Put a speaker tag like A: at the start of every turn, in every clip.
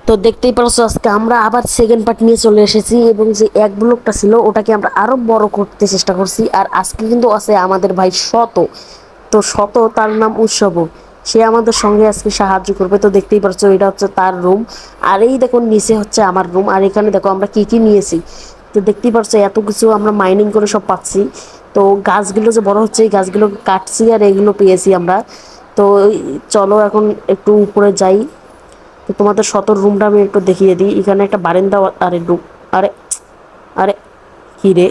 A: তো দেখতেই পারছো আজকে আমরা আবার সেকেন্ড পার্ট নিয়ে চলে এসেছি এবং যে এক ব্লকটা ছিল ওটাকে আমরা আরো বড় করতে চেষ্টা করছি। আর আজকে কিন্তু আছে আমাদের ভাই শত। তো শত তার নাম উৎসবও, সে আমাদের সঙ্গে আজকে সাহায্য করবে। তো দেখতেই পারছো এটা হচ্ছে তার রুম, আর এই দেখো নিচে হচ্ছে আমার রুম। আর এখানে দেখো আমরা কি কি নিয়েছি। তো দেখতেই পারছো এত কিছু আমরা মাইনিং করে সব পাচ্ছি। তো গাছগুলো যে বড় হচ্ছে এই গাছগুলো কাটছি আর এগুলো পেয়েছি আমরা। তো চলো এখন একটু উপরে যাই। তো তোমাদের শতর রুমটা আমি একটু দেখিয়ে দিই। এখানে একটা বারান্দা, আরে রুম, আরে আরে কি রে,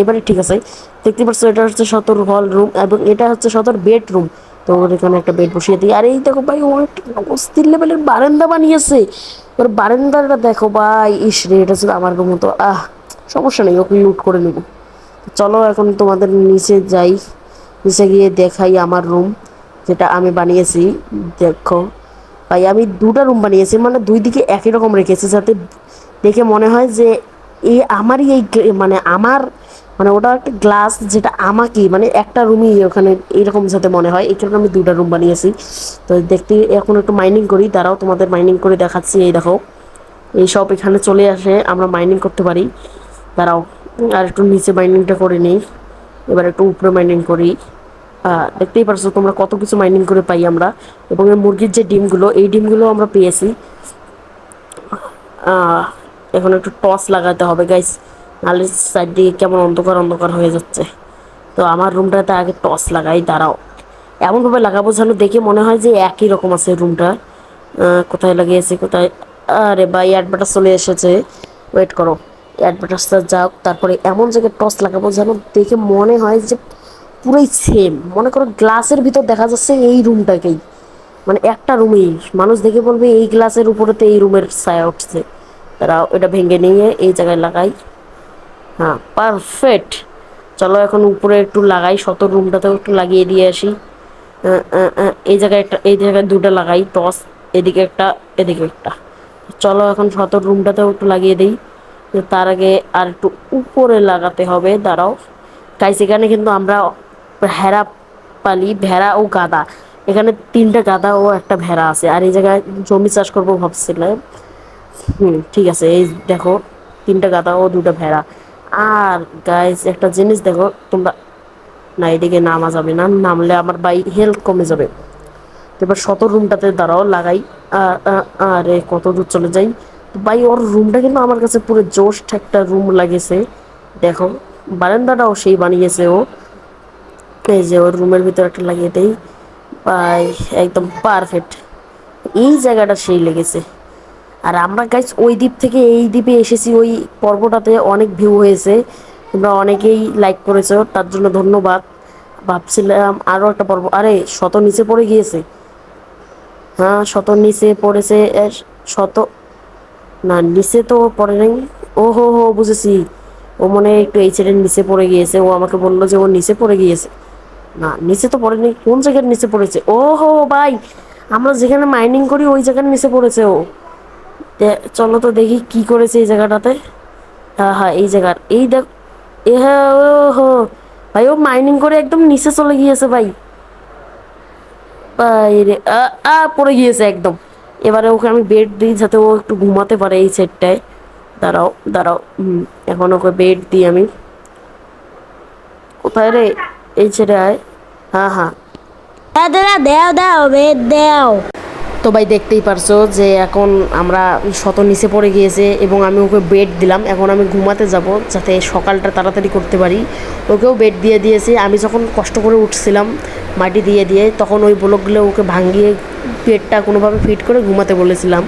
A: এবারে ঠিক আছে। দেখতে পাচ্ছ এটা হচ্ছে শতর হল রুম এবং এটা হচ্ছে শতর বেডরুম। তো ওর এখানে একটা বেড বসিয়ে দিই। আর এই দেখো ভাই ও একটা অস্থির লেভেলের বারান্দা বানিয়েছে। ওর বারান্দাটা দেখো ভাই, ইস রে, এটা ছিল আমার রুম। তো সমস্যা নেই, ওকে লুট করে নেব। চলো এখন তোমাদের নিচে যাই, নিচে গিয়ে দেখাই আমার রুম যেটা আমি বানিয়েছি। দেখো ভাই আমি দুটা রুম বানিয়েছি, মানে দুই দিকে একই রকম রেখেছি যাতে দেখে মনে হয় যে এই আমারই এই মানে আমার মানে ওটা একটা গ্লাস যেটা আমাকেই মানে একটা রুমই ওখানে এইরকম যাতে মনে হয়, এই কারণে আমি দুটা রুম বানিয়েছি। তো দেখতে এখন একটু মাইনিং করি, দাঁড়াও তোমাদের মাইনিং করে দেখাচ্ছি। এই দেখো এই সব এখানে চলে আসে, আমরা মাইনিং করতে পারি। দাঁড়াও আর একটু নিচে মাইনিংটা করে নিই, এবার একটু উপরে মাইনিং করি। দেখতেই পারছো তোমরা কত কিছু মাইনিং করে পাই আমরা। এবং এই মুরগির যে ডিমগুলো, এই ডিমগুলো আমরা পেয়েছি। এখন একটু টর্চ লাগাতে হবে গাইস, নাহলে সাইড দিকে কেমন অন্ধকার অন্ধকার হয়ে যাচ্ছে। তো আমার রুমটাতে আগে টর্চ লাগাই, দাঁড়াও এমনভাবে লাগাবো যেন দেখে মনে হয় যে একই রকম আছে রুমটা। কোথায় লাগিয়েছি কোথায়, আরে ভাই অ্যাডভার্টাইজ চলে এসেছে, ওয়েট করো অ্যাডভার্টাইজটা যাও, তারপরে এমন জায়গায় টর্চ লাগাবো যেন দেখে মনে হয় যে পুরোই সেম। মনে করো গ্লাসের ভিতর দেখা যাচ্ছে এই রুমটাকেই, মানে একটা রুমেই মানুষ দেখে বলবে এই গ্লাসের উপরেতে এই রুমের ছায়া উঠছে। তারা এটা ভেঙে নিয়ে এই জায়গায় লাগাই। হ্যাঁ পারফেক্ট। চলো এখন উপরে একটু লাগাই, শত রুমটাতেও একটু লাগিয়ে দিয়ে আসি। এই জায়গায় একটা, এই জায়গায় দুটো লাগাই টস, এদিকে একটা এদিকে একটা। চলো এখন শত রুমটাতেও একটু লাগিয়ে দিই। তার আগে আর একটু উপরে লাগাতে হবে, দাঁড়াও গাইস। এখানে কিন্তু আমরা ভেড়া পালি, ভেড়া ও গাদা। এখানে তিনটা গাদা ও একটা ভেড়া আছে। আর এই জায়গায় জমি চাষ করবো ভাবছিলাম। ঠিক আছে, এই দেখো তিনটা গাদা ও দুটা ভেড়া। আর গাইস একটা জিনিস দেখো তোমরা, না এদিকে নামা যাবে না, নামলে আমার বাই হেলথ কমে যাবে। এবার শত রুমটাতে দাঁড়াও লাগাই। আরে কত দূর চলে যাই। ভাই ওর রুমটা কিন্তু আমার কাছে পুরো জোশ একটা রুম লাগেছে। দেখো বারান্দাটাও সেই বানিয়েছে ও। এই যে ওর রুমের ভিতরে একটা লাগিয়ে দেই ভাই, একদম পারফেক্ট। এই জায়গাটা সেই লেগেছে। আর আমরা গাইস ওই দ্বীপ থেকে এই দ্বীপে এসেছি, ওই পর্বটাতে অনেক ভিউ হয়েছে, তোমরা অনেকেই লাইক করেছো, তার জন্য ধন্যবাদ। ভাবছিলাম আরও একটা পর্ব, আরে শত নিচে পড়ে গিয়েছে। হ্যাঁ শত নিচে পড়েছে। শত, না নিচে তো পড়ে নাই। ও হো হো বুঝেছি, ও মনে হয় একটু এই ছেলের নিচে পড়ে গিয়েছে। ও আমাকে বললো যে ও নিচে পড়ে গিয়েছে। না নিচে তো পড়েনি, কোন জায়গার নিচে পড়েছে? ও হো ভাই, আমরা যেখানে মাইনিং করি ওই জায়গার নিচে পড়েছে ও। চলো তো দেখি কি করেছে এই জায়গাটাতে। হ্যাঁ হ্যাঁ এই জায়গার, এই দেখ, এ হ্যাঁ ও হো ভাই, ও মাইনিং করে একদম নিচে চলে গিয়েছে ভাই। ভাই রে, পড়ে গিয়েছে একদম। এবারে ওকে আমি বেড দিই যাতে ও একটু ঘুমাতে পারে এই সেটটায়। দাঁড়াও দাঁড়াও, এখন ওকে বেড দিই আমি। কোথায় রে, এই ছেড়ে আয়। হ্যাঁ হ্যাঁ
B: দাদা দাও দাও বেদ দাও।
A: তো ভাই দেখতেই পারছো যে এখন আমরা শত নিচে পড়ে গিয়েছে এবং আমি ওকে বেড দিলাম। এখন আমি ঘুমাতে যাব যাতে সকালটা তাড়াতাড়ি করতে পারি। ওকেও বেড দিয়ে দিয়েছি। আমি যখন কষ্ট করে উঠছিলাম মাটি দিয়ে দিয়ে, তখন ওই ব্লকগুলো ওকে ভাঙিয়ে বেডটা কোনোভাবে ফিট করে ঘুমাতে বলেছিলাম।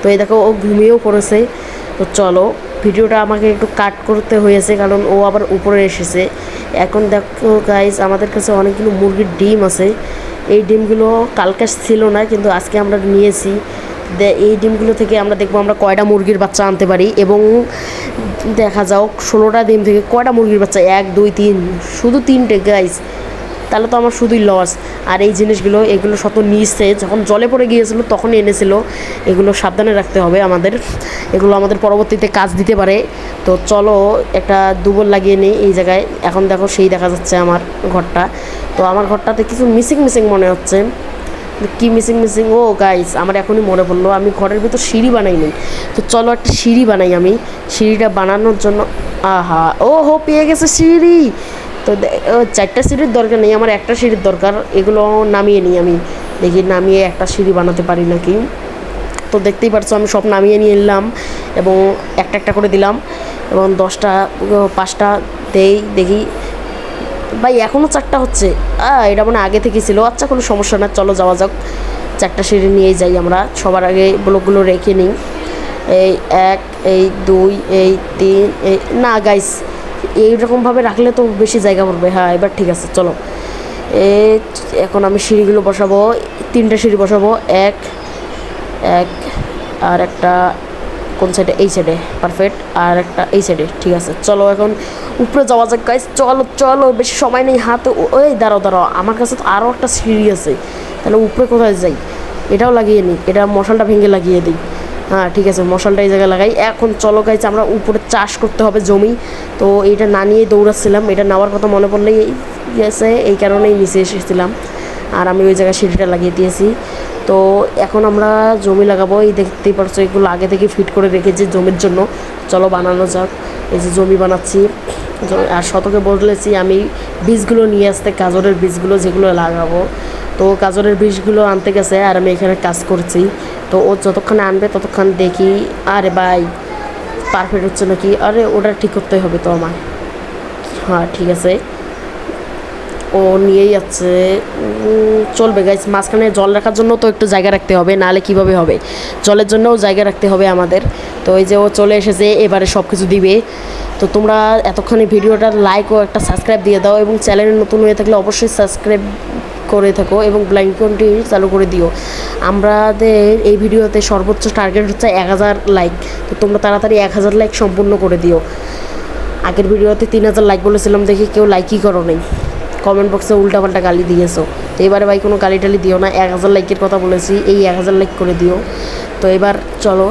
A: তো এই দেখো ও ঘুমিয়েও পড়েছে। তো চলো ভিডিওটা আমাকে একটু কাট করতে হয়েছে কারণ ও আবার উপরে এসেছে। এখন দেখো গাইস আমাদের কাছে অনেকগুলো মুরগির ডিম আছে। এই ডিমগুলো কালকে ছিল না কিন্তু আজকে আমরা নিয়েছি। এই ডিমগুলো থেকে আমরা দেখবো আমরা কয়টা মুরগির বাচ্চা আনতে পারি এবং দেখা যাও 16টা ডিম থেকে কয়টা মুরগির বাচ্চা, 1 2 3, শুধু 3টে গাইস, তাহলে তো আমার শুধুই লস। আর এই জিনিসগুলো এগুলো শত নিচে যখন জলে পড়ে গিয়েছিলো তখন এনেছিল, এগুলো সাবধানে রাখতে হবে আমাদের, এগুলো আমাদের পরবর্তীতে কাজ দিতে পারে। তো চলো একটা দুবল লাগিয়ে নিই এই জায়গায়। এখন দেখো সেই দেখা যাচ্ছে আমার ঘরটা। তো আমার ঘরটাতে কিছু মিসিং মিসিং মনে হচ্ছে। কি মিসিং মিসিং, ও গাইস আমার এখনই মনে পড়লো আমি ঘরের ভিতর সিঁড়ি বানাইনি। তো চলো একটা সিঁড়ি বানাই। আমি সিঁড়িটা বানানোর জন্য আহা ও হো পেয়ে গেছে সিঁড়ি। তো 4টা সিঁড়ির দরকার নেই, আমার একটা সিঁড়ির দরকার। এগুলো নামিয়ে নিই আমি, দেখি নামিয়ে একটা সিঁড়ি বানাতে পারি নাকি। তো দেখতেই পারছো আমি সব নামিয়ে নিয়ে এলাম এবং একটা একটা করে দিলাম এবং 10টা 5টা দেই দেখি। ভাই এখনও 4টা হচ্ছে, এটা মানে আগে থেকে ছিল। আচ্ছা কোনো সমস্যা না, চলো যাওয়া যাক। 4টা সিঁড়ি নিয়েই যাই আমরা। সবার আগে ব্লকগুলো রেখে নিই। এই 1, এই 2, এই 3, এই না গাইস এইরকমভাবে রাখলে তো বেশি জায়গা পড়বে। হ্যাঁ এবার ঠিক আছে চলো। এখন আমি সিঁড়িগুলো বসাবো, 3টা সিঁড়ি বসাবো। এক আর একটা কোন সাইডে, এই সাইডে পারফেক্ট, আর একটা এই সাইডে। ঠিক আছে চলো এখন উপরে যাওয়া যাক গাইস। চলো চলো বেশি সময় নেই হাতে। ওই দাঁড়াও আমার কাছে তো আরও একটা সিঁড়ি আছে, তাহলে উপরে কোথায় যাই? এটাও লাগিয়ে নিই, এটা মশালটা ভেঙে লাগিয়ে দিই। হ্যাঁ ঠিক আছে মশালটা এই জায়গায় লাগাই। এখন চলো গাইস আমরা উপরে চাষ করতে হবে জমি। তো এইটা না নিয়ে দৌড়াচ্ছিলাম, এটা নেওয়ার কথা মনে পড়লেই গেছে, এই কারণেই নিচে এসেছিলাম। আর আমি ওই জায়গায় সিঁড়িটা লাগিয়ে দিয়েছি। তো এখন আমরা জমি লাগাবো। এই দেখতেই পারছো এগুলো আগে থেকে ফিট করে রেখেছি জমির জন্য। চলো বানানো যাক। এই যে জমি বানাচ্ছি আর শতকে বলেছি আমি বীজগুলো নিয়ে আসতে, গাজরের বীজগুলো যেগুলো লাগাবো। তো গাজরের বীজগুলো আনতে গেছে আর আমি এখানে কাজ করছি। তো ও যতক্ষণে আনবে ততক্ষণ দেখি। আরে ভাই পারফেক্ট হচ্ছে নাকি? আরে ওটা ঠিক করতে হবে তো আমার। হ্যাঁ ঠিক আছে ও নিয়েই যাচ্ছে, চলবে গাইস। মাঝখানে জল রাখার জন্য তো একটু জায়গা রাখতে হবে, নাহলে কীভাবে হবে? জলের জন্যও জায়গা রাখতে হবে আমাদের। তো এই যে ও চলে এসেছে, এবারে সব কিছু দিবে। তো তোমরা এতক্ষণে ভিডিওটা লাইক ও একটা সাবস্ক্রাইব দিয়ে দাও এবং চ্যানেলে নতুন হয়ে থাকলে অবশ্যই সাবস্ক্রাইব করে থাকো এবং ব্লাইকনটি চালু করে দিও। আমাদের এই ভিডিওতে সর্বোচ্চ টার্গেট হচ্ছে 1000 লাইক। তো তোমরা তাড়াতাড়ি 1000 লাইক সম্পূর্ণ করে দিও। আগের ভিডিওতে 3000 লাইক বলেছিলাম, দেখি কেউ লাইকই করো নেই, কমেন্ট বক্সে উল্টাপাল্টা গালি দিয়েছো। তো এবারে ভাই কোনো গালি টালি দিও না, 1000 লাইকের কথা বলেছি, এই 1000 লাইক করে দিও। তো এবার চলো।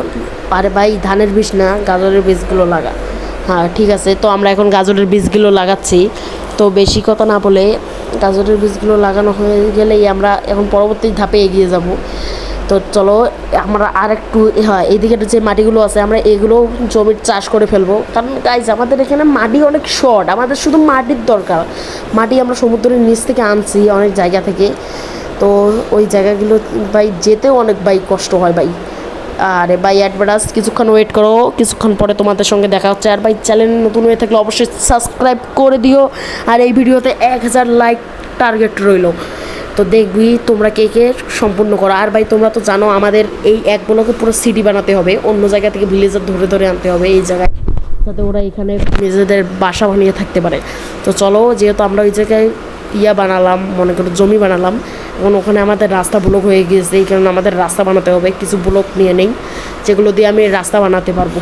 A: আরে ভাই ধানের বীজ না, গাজরের বীজগুলো লাগা। হ্যাঁ ঠিক আছে তো আমরা এখন গাজরের বীজগুলো লাগাচ্ছি। তো বেশি কথা না বলে গাজরের বীজগুলো লাগানো হয়ে গেলেই আমরা এখন পরবর্তী ধাপে এগিয়ে যাব। তো চলো আমরা আর একটু, হ্যাঁ এইদিকে যে মাটিগুলো আছে আমরা এগুলো জমির চাষ করে ফেলবো। কারণ গাইজ আমাদের এখানে মাটি অনেক শর্ট, আমাদের শুধু মাটির দরকার। মাটি আমরা সমুদ্রের নিচ থেকে আনছি অনেক জায়গা থেকে। তো ওই জায়গাগুলো ভাই যেতেও অনেক ভাই কষ্ট হয় ভাই। আরে ভাই অ্যাডভার্টাইজ কিছুক্ষণ ওয়েট করো, কিছুক্ষণ পরে তোমাদের সঙ্গে দেখা হচ্ছে। আর ভাই চ্যানেল নতুন হয়ে থাকলে অবশ্যই সাবস্ক্রাইব করে দিও। আর এই ভিডিওতে 1000 লাইক টার্গেট রইলো। তো দেখবি তোমরা কে কে সম্পূর্ণ করো। আর ভাই তোমরা তো জানো আমাদের এই এক ব্লকে পুরো সিটি বানাতে হবে, অন্য জায়গা থেকে ভিলেজার ধরে ধরে আনতে হবে এই জায়গায়, যাতে ওরা এখানে নিজেদের বাসা বানিয়ে থাকতে পারে। তো চলো যেহেতু আমরা ওই জায়গায় বানালাম, মনে করো জমি বানালাম, এখন ওখানে আমাদের রাস্তা ব্লক হয়ে গিয়েছে, এই কারণে আমাদের রাস্তা বানাতে হবে। কিছু ব্লক নিয়ে নেই যেগুলো দিয়ে আমি রাস্তা বানাতে পারবো।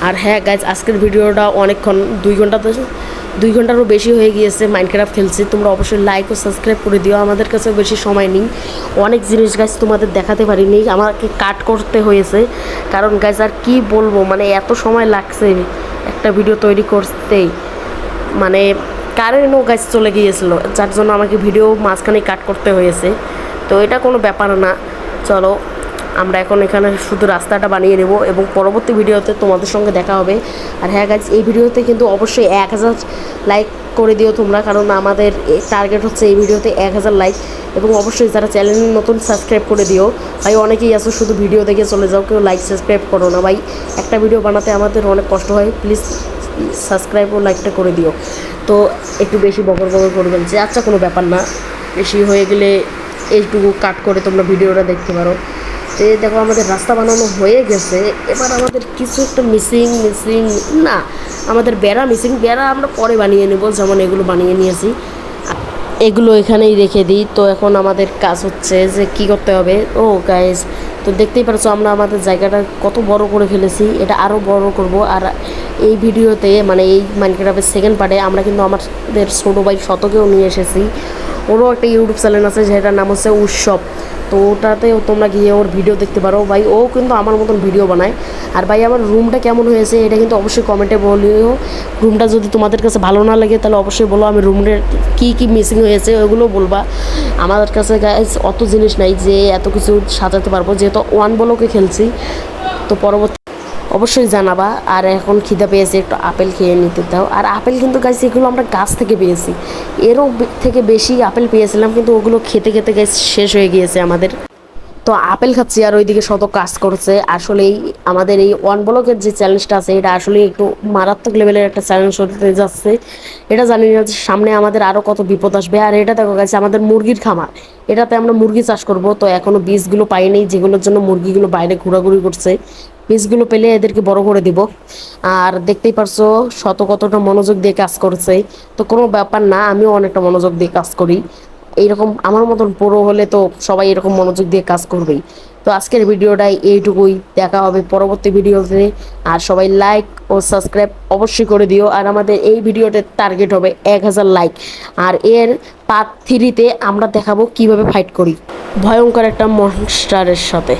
A: আর হ্যাঁ গাইজ আজকের ভিডিওটা অনেকক্ষণ 2 ঘন্টারও বেশি হয়ে গিয়েছে মাইনক্রাফট খেলছি। তোমরা অবশ্যই লাইক ও সাবস্ক্রাইব করে দিও, আমাদের কাছেও বেশি সময় নেই, অনেক জিনিস গাইজ তোমাদের দেখাতে পারিনি, আমাকে কাট করতে হয়েছে। কারণ গাইজ আর কি বলবো, মানে এত সময় লাগছে একটা ভিডিও তৈরি করতেই, মানে কারেন্টও গাইজ চলে গিয়েছিলো, যার জন্য আমাকে ভিডিও মাঝখানে কাট করতে হয়েছে। তো এটা কোনো ব্যাপার না। চলো আমরা এখন এখানে শুধু রাস্তাটা বানিয়ে নেব এবং পরবর্তী ভিডিওতে তোমাদের সঙ্গে দেখা হবে। আর হ্যাঁ গাইজ এই ভিডিওতে কিন্তু অবশ্যই 1000 লাইক করে দিও তোমরা, কারণ আমাদের টার্গেট হচ্ছে এই ভিডিওতে 1000 লাইক। এবং অবশ্যই যারা চ্যানেল নতুন সাবস্ক্রাইব করে দিও। ভাই অনেকেই আছো শুধু ভিডিও দেখে চলে যাও, কেউ লাইক সাবস্ক্রাইব করো না ভাই, একটা ভিডিও বানাতে আমাদের অনেক কষ্ট হয়, প্লিজ সাবস্ক্রাইব ও লাইকটা করে দিও। তো একটু বেশি বকর করে ফেলছে, আচ্ছা কোনো ব্যাপার না, বেশি হয়ে গেলে এইটুকু কাট করে তোমরা ভিডিওটা দেখতে পারো। তো দেখো আমাদের রাস্তা বানানো হয়ে গেছে, এবার আমাদের কিছু একটা মিসিং না, আমাদের বেড়া মিসিং, বেড়া আমরা পরে বানিয়ে নেব, যেমন এগুলো বানিয়ে নিয়েছি, এগুলো এখানেই রেখে দিই। তো এখন আমাদের কাজ হচ্ছে যে কি করতে হবে। ও গাইজ তো দেখতেই পারছো আমরা আমাদের জায়গাটা কত বড় করে ফেলেছি, এটা আরও বড় করব। আর এই ভিডিওতে মানে এই মাইনক্রাফটের সেকেন্ড পার্টে আমরা কিন্তু আমাদের ছোটো ভাই শতকেও নিয়ে এসেছি। ওরও একটা ইউটিউব চ্যানেল আছে যেটার নাম হচ্ছে উৎসব। তো ওটাতেও তোমরা গিয়ে ওর ভিডিও দেখতে পারো। ভাই ও কিন্তু আমার মতন ভিডিও বানায়। আর ভাই আমার রুমটা কেমন হয়েছে এটা কিন্তু অবশ্যই কমেন্টে বলিও। রুমটা যদি তোমাদের কাছে ভালো না লাগে তাহলে অবশ্যই বলো, আমি রুমের কী কী মিসিং হয়েছে ওগুলো বলবা। আমাদের কাছে গাইস অত জিনিস নাই যে এত কিছু সাজাতে পারবো, যেহেতু ওয়ান ব্লকে খেলছি। তো পরবর্তী অবশ্যই জানাবা। আর এখন খিদা পেয়েছে, একটু আপেল খেয়ে নিতে দাও। আর আপেল কিন্তু গাছ এগুলো আমরা গাছ থেকে পেয়েছি, এরও থেকে বেশি আপেল পেয়েছিলাম, কিন্তু ওগুলো খেতে খেতে গাছ শেষ হয়ে গিয়েছে আমাদের। তো আপেল খাচ্ছি আর ওইদিকে শত কাজ করছে। আসলেই আমাদের এই ওয়ান ব্লকের যে চ্যালেঞ্জটা আছে এটা আসলে একটু মারাত্মক লেভেলের একটা চ্যালেঞ্জ হতে যাচ্ছে। এটা জানি না যে সামনে আমাদের আরও কত বিপদ আসবে। আর এটা দেখো গেছে আমাদের মুরগির খামার, এটাতে আমরা মুরগি চাষ করব। তো এখনও বীজগুলো পাইনি, যেগুলোর জন্য মুরগিগুলো বাইরে ঘোরাঘুরি করছে। বীজগুলো পেলে এদেরকে বড় করে দিব। আর দেখতেই পারছো শত কতটা মনোযোগ দিয়ে কাজ করছে। তো কোনো ব্যাপার না, আমিও অনেকটা মনোযোগ দিয়ে কাজ করি। এইরকম আমার মতন পুরো হলে তো সবাই এরকম মনোযোগ দিয়ে কাজ করবেই। তো আজকের ভিডিওটাই এইটুকুই, দেখা হবে পরবর্তী ভিডিওতে। আর সবাই লাইক ও সাবস্ক্রাইব অবশ্যই করে দিও। আর আমাদের এই ভিডিওতে টার্গেট হবে 1000 লাইক। আর এর পার্ট 3-তে আমরা দেখাবো কিভাবে ফাইট করি ভয়ঙ্কর একটা মনস্টারের সাথে।